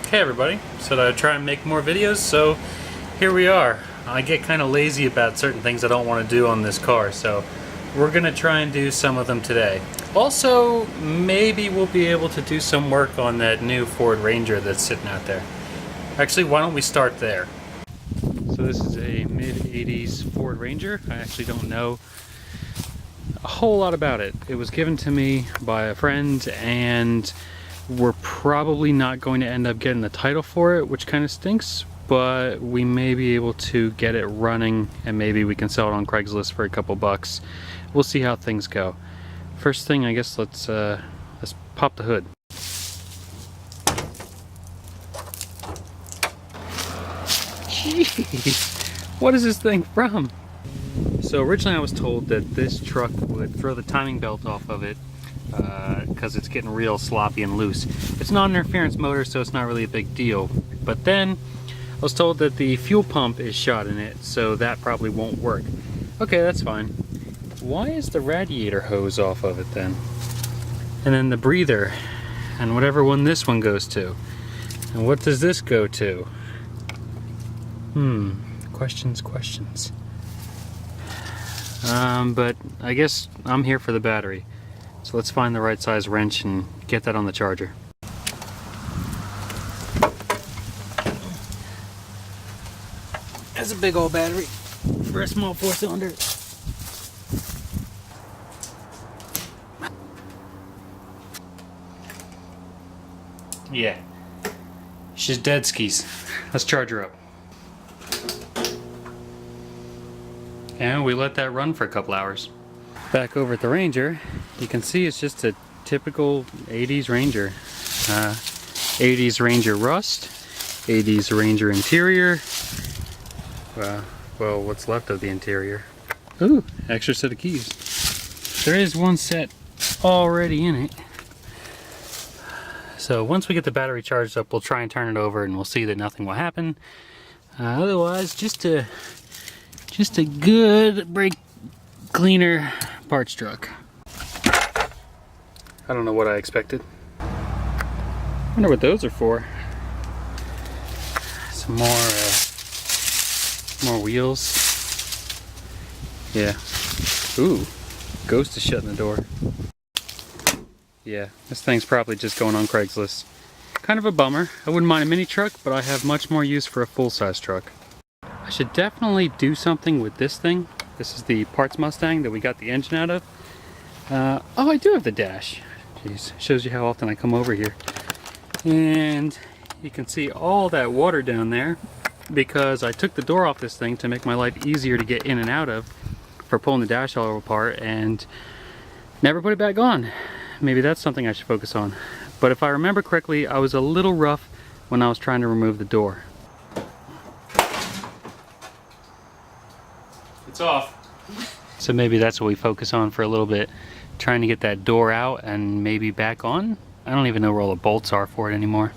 Hey everybody, said I'd try and make more videos, so here we are. I get kind of lazy about certain things I don't want to do on this car, so we're gonna try and do some of them today. Also, maybe we'll be able to do some work on that new Ford Ranger that's sitting out there. Actually, why don't we start there? So this is a mid-80s Ford Ranger. I actually don't know a whole lot about it. It was given to me by a friend, and we're probably not going to end up getting the title for it, which kind of stinks, but we may be able to get it running, and maybe we can sell it on Craigslist for a couple bucks. We'll see how things go. First thing, I guess let's pop the hood. Jeez, what is this thing from? So originally I was told that this truck would throw the timing belt off of it because it's getting real sloppy and loose. It's not an interference motor, so it's not really a big deal. But then I was told that the fuel pump is shot in it, so that probably won't work. Okay, that's fine. Why is the radiator hose off of it then? And then the breather, and whatever one this one goes to. And what does this go to? Questions. But I guess I'm here for the battery. So let's find the right size wrench and get that on the charger. That's a big old battery for a small 4-cylinder. Yeah, she's dead skis. Let's charge her up. And we let that run for a couple hours. Back over at the Ranger, you can see it's just a typical 80s Ranger. 80s Ranger rust, 80s Ranger interior. Well, what's left of the interior. Ooh, extra set of keys. There is one set already in it. So once we get the battery charged up, we'll try and turn it over and we'll see that nothing will happen. Otherwise, just a good brake cleaner parts truck. I don't know what I expected. I wonder what those are for. Some more wheels. Yeah. Ooh, Ghost is shutting the door. Yeah, this thing's probably just going on Craigslist. Kind of a bummer. I wouldn't mind a mini truck, but I have much more use for a full-size truck. I should definitely do something with this thing. This is the parts Mustang that we got the engine out of. Oh, I do have the dash. Jeez, shows you how often I come over here. And you can see all that water down there because I took the door off this thing to make my life easier to get in and out of for pulling the dash all apart, and never put it back on. Maybe that's something I should focus on. But if I remember correctly, I was a little rough when I was trying to remove the door. It's off. So maybe that's what we focus on for a little bit. Trying to get that door out and maybe back on. I don't even know where all the bolts are for it anymore.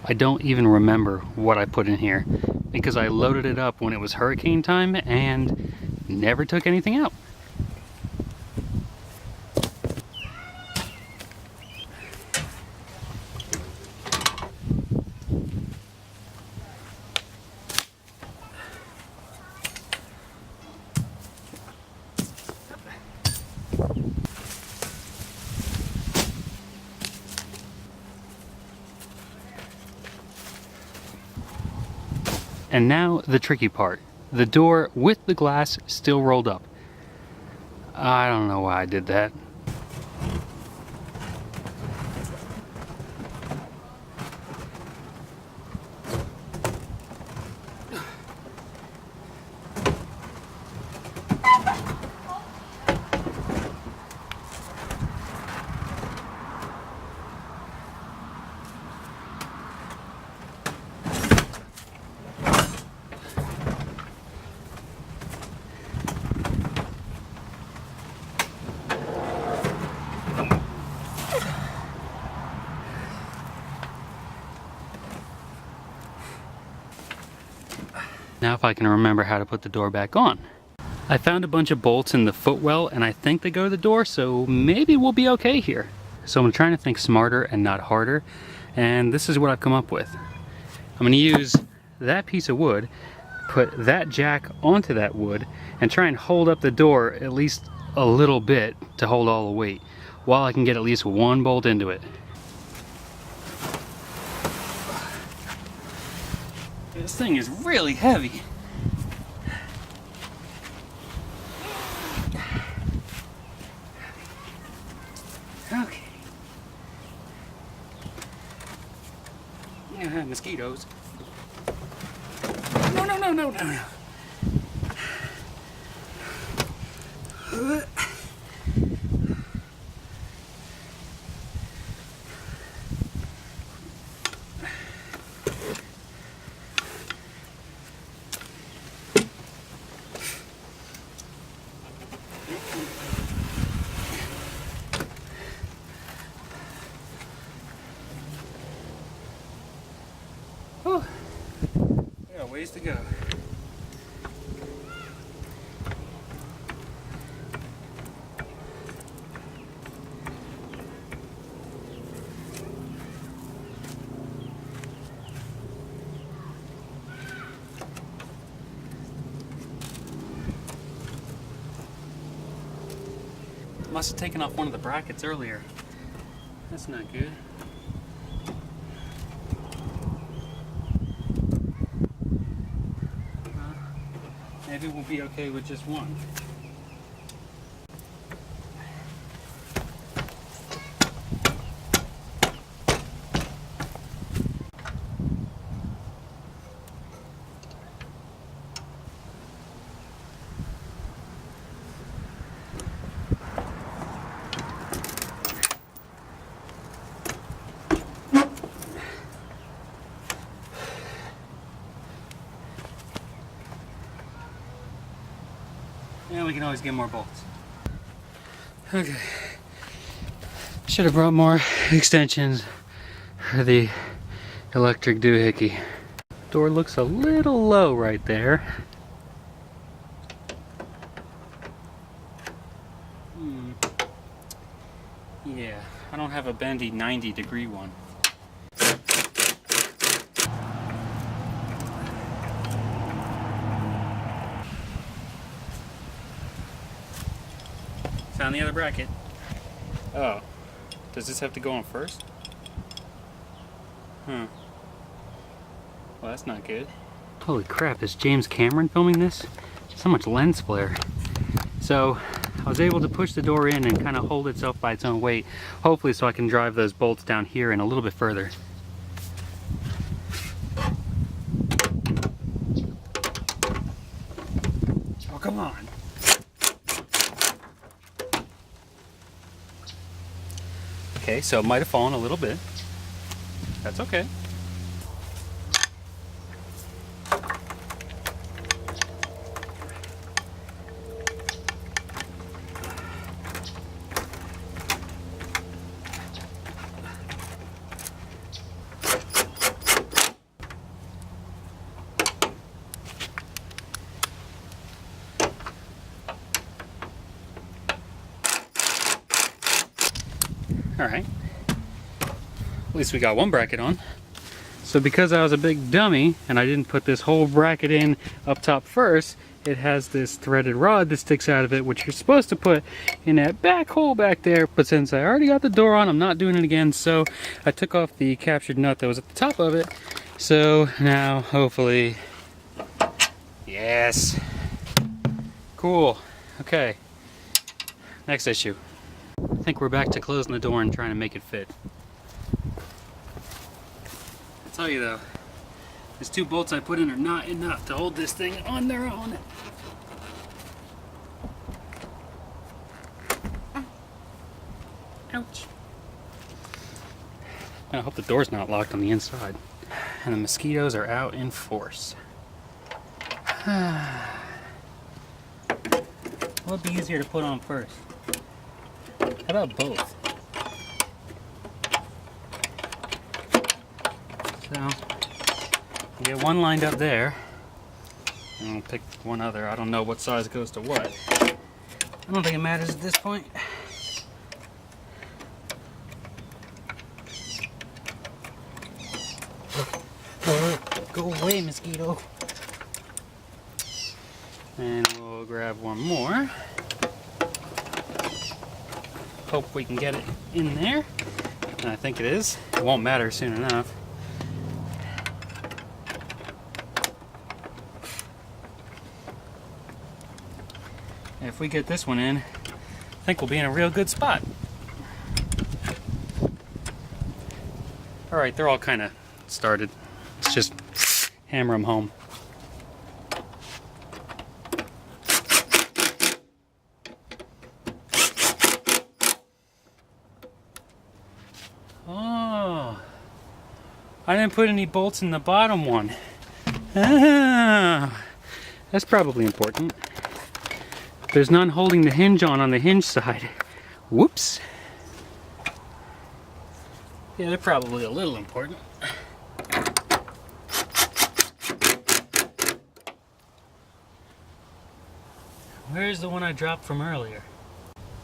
I don't even remember what I put in here because I loaded it up when it was hurricane time and never took anything out. And now the tricky part. The door with the glass still rolled up. I don't know why I did that. Now if I can remember how to put the door back on. I found a bunch of bolts in the footwell and I think they go to the door, so maybe we'll be okay here. So I'm trying to think smarter and not harder, and this is what I've come up with. I'm going to use that piece of wood, put that jack onto that wood, and try and hold up the door at least a little bit to hold all the weight, while I can get at least one bolt into it. This thing is really heavy. Okay. Yeah, mosquitoes. No, no, no, no, no, no. Oh, we got ways to go. Must have taken off one of the brackets earlier. That's not good. Maybe we'll be okay with just one. Yeah, we can always get more bolts. Okay. Should have brought more extensions for the electric doohickey. Door looks a little low right there. Yeah, I don't have a bendy 90-degree one. Found the other bracket. Oh. Does this have to go on first? Huh. Well, that's not good. Holy crap, is James Cameron filming this? So much lens flare. So, I was able to push the door in and kind of hold itself by its own weight. Hopefully so I can drive those bolts down here and a little bit further. Oh, come on. Okay, so it might have fallen a little bit. That's okay. Alright, at least we got one bracket on. So because I was a big dummy and I didn't put this whole bracket in up top first, it has this threaded rod that sticks out of it, which you're supposed to put in that back hole back there. But since I already got the door on, I'm not doing it again, so I took off the captured nut that was at the top of it. So now, hopefully, yes. Cool. Okay, next issue. I think we're back to closing the door and trying to make it fit. I'll tell you though, these two bolts I put in are not enough to hold this thing on their own. Ouch. I hope the door's not locked on the inside. And the mosquitoes are out in force. What would be easier to put on first? How about both? So, you get one lined up there, and I'll pick one other. I don't know what size goes to what. I don't think it matters at this point. Go away, mosquito. And we'll grab one more. Hope we can get it in there. And I think it is. It won't matter soon enough. If we get this one in, I think we'll be in a real good spot. Alright, they're all kind of started. Let's just hammer them home. Oh, I didn't put any bolts in the bottom one. Ah, that's probably important. There's none holding the hinge on the hinge side. Whoops. Yeah, they're probably a little important. Where's the one I dropped from earlier?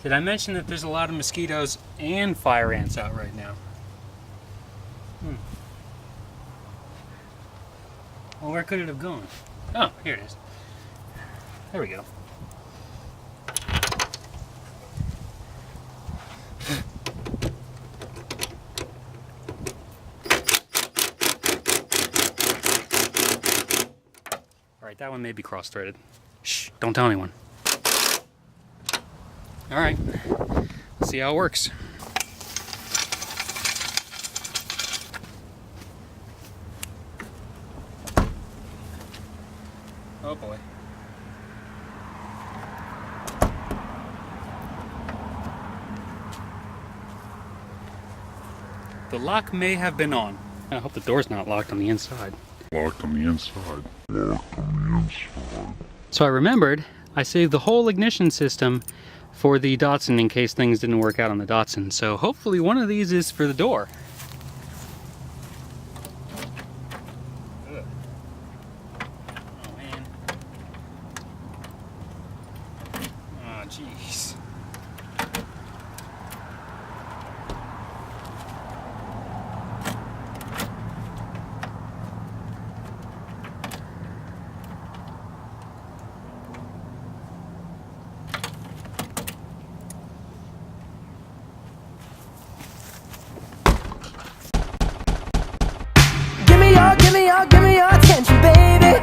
Did I mention that there's a lot of mosquitoes and fire ants out right now? Well, where could it have gone? Oh, here it is. There we go. Alright, that one may be cross-threaded. Shh, don't tell anyone. Alright, let's see how it works. Oh boy. The lock may have been on. I hope the door's not locked on the inside. Locked on the inside. Locked on the inside. So I remembered I saved the whole ignition system for the Datsun in case things didn't work out on the Datsun. So hopefully one of these is for the door. Ugh. Oh man. Oh jeez. Give me your attention, baby.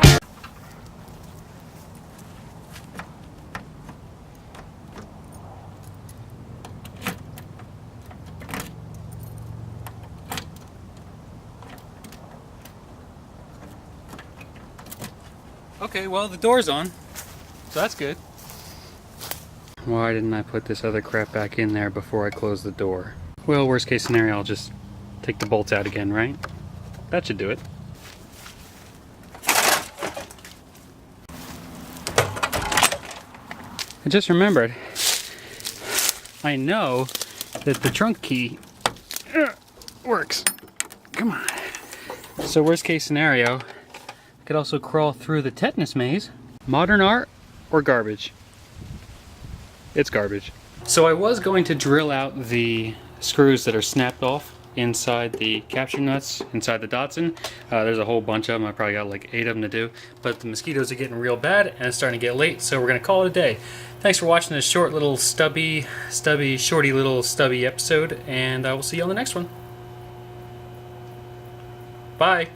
Okay, well the door's on, so that's good. Why didn't I put this other crap back in there before I closed the door? Well, worst case scenario, I'll just take the bolts out again, right? That should do it. I just remembered, I know that the trunk key works. Come on. So worst case scenario, I could also crawl through the tetanus maze. Modern art or garbage? It's garbage. So I was going to drill out the screws that are snapped off inside the capture nuts, inside the Datsun. There's a whole bunch of them. I probably got like 8 of them to do. But the mosquitoes are getting real bad and it's starting to get late, so we're going to call it a day. Thanks for watching this short little shorty little stubby episode, and I will see you on the next one. Bye!